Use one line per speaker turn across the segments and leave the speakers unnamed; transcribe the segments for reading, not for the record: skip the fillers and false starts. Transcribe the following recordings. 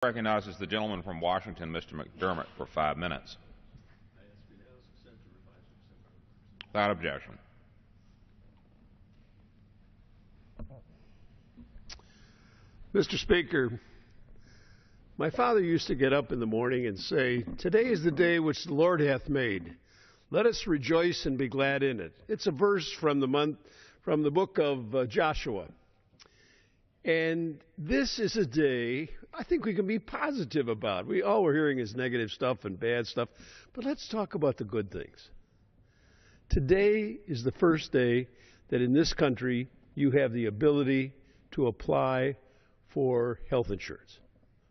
Recognizes the gentleman from Washington, Mr. McDermott, for 5 minutes. Without objection.
Mr. Speaker, my father used to get up in the morning and say, "Today is the day which the Lord hath made. Let us rejoice and be glad in it." It's a verse from the book of Joshua. And this is a day I think we can be positive about. All we're hearing is negative stuff and bad stuff, but let's talk about the good things. Today is the first day that in this country you have the ability to apply for health insurance.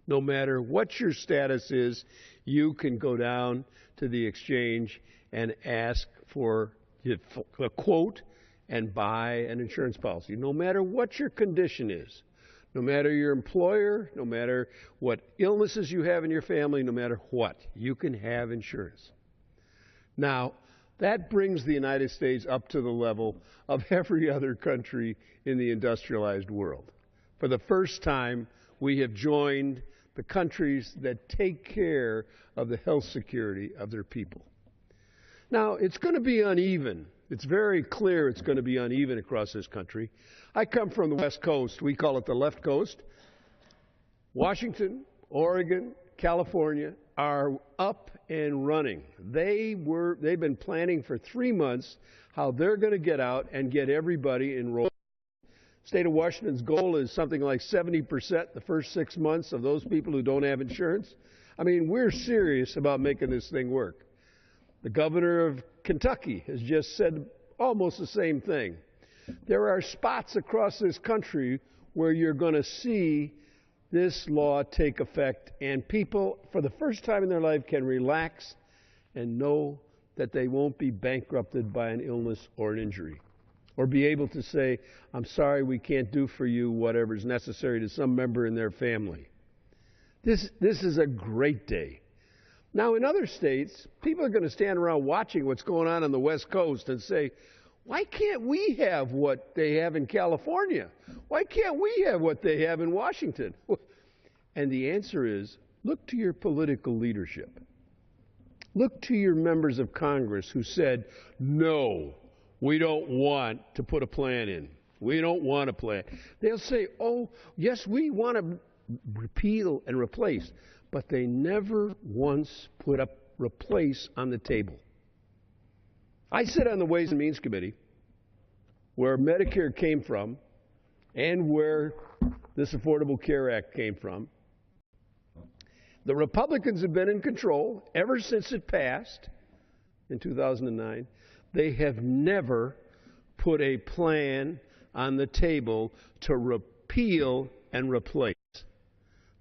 No matter what your status is, you can go down to the exchange and ask for a quote and buy an insurance policy. No matter what your condition is, no matter your employer, no matter what illnesses you have in your family, no matter what, you can have insurance. Now, that brings the United States up to the level of every other country in the industrialized world. For the first time, we have joined the countries that take care of the health security of their people. Now, it's going to be uneven. It's very clear it's going to be uneven across this country. I come from the West Coast. We call it the left coast. Washington, Oregon, California are up and running. They've been planning for 3 months how they're going to get out and get everybody enrolled. State of Washington's goal is something like 70% the first 6 months of those people who don't have insurance. I mean, we're serious about making this thing work. The governor of Kentucky has just said almost the same thing. There are spots across this country where you're going to see this law take effect, and people, for the first time in their life, can relax and know that they won't be bankrupted by an illness or an injury, or be able to say, "I'm sorry, we can't do for you whatever is necessary," to some member in their family. This is a great day. Now, in other states, people are going to stand around watching what's going on the West Coast and say, "Why can't we have what they have in California? Why can't we have what they have in Washington?" And the answer is, look to your political leadership. Look to your members of Congress who said, "No, we don't want to put a plan in. We don't want a plan." They'll say, "Oh, yes, we want to repeal and replace." But they never once put a replace on the table. I sit on the Ways and Means Committee, where Medicare came from and where this Affordable Care Act came from. The Republicans have been in control ever since it passed in 2009. They have never put a plan on the table to repeal and replace.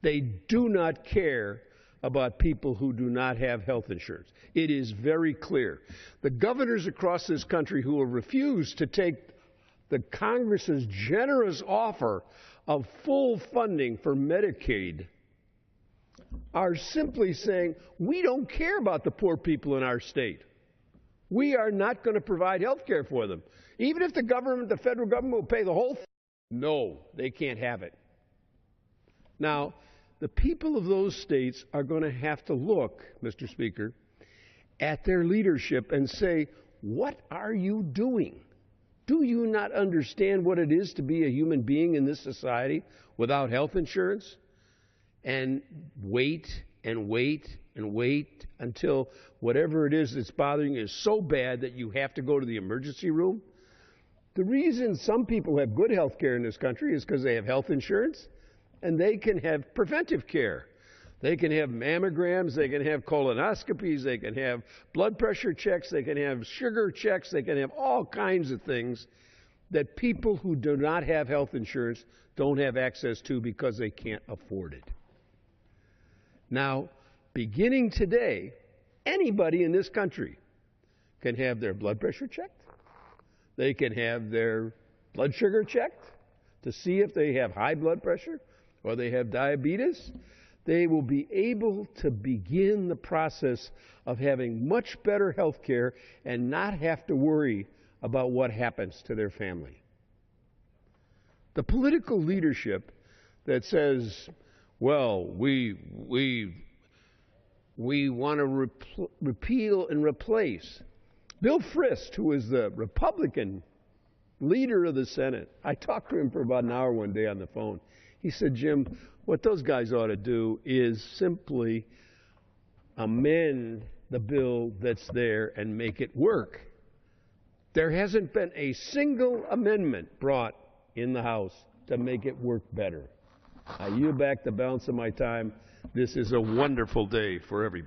They do not care about people who do not have health insurance. It is very clear. The governors across this country who have refused to take the Congress's generous offer of full funding for Medicaid are simply saying, "We don't care about the poor people in our state. We are not going to provide health care for them. Even if the federal government will pay the whole thing, no, they can't have it." Now, the people of those states are going to have to look, Mr. Speaker, at their leadership and say, "What are you doing? Do you not understand what it is to be a human being in this society without health insurance?" And wait and wait and wait until whatever it is that's bothering you is so bad that you have to go to the emergency room. The reason some people have good health care in this country is because they have health insurance, and they can have preventive care. They can have mammograms, they can have colonoscopies, they can have blood pressure checks, they can have sugar checks, they can have all kinds of things that people who do not have health insurance don't have access to because they can't afford it. Now, beginning today, anybody in this country can have their blood pressure checked. They can have their blood sugar checked to see if they have high blood pressure or they have diabetes. They will be able to begin the process of having much better health care and not have to worry about what happens to their family. The political leadership that says well, we want to repeal and replace. Bill Frist, who is the Republican leader of the Senate, I talked to him for about an hour one day on the phone. He said, Jim, what those guys ought to do is simply amend the bill that's there and make it work. There hasn't been a single amendment brought in the House to make it work better. I yield back the balance of my time. This is a wonderful day for everybody.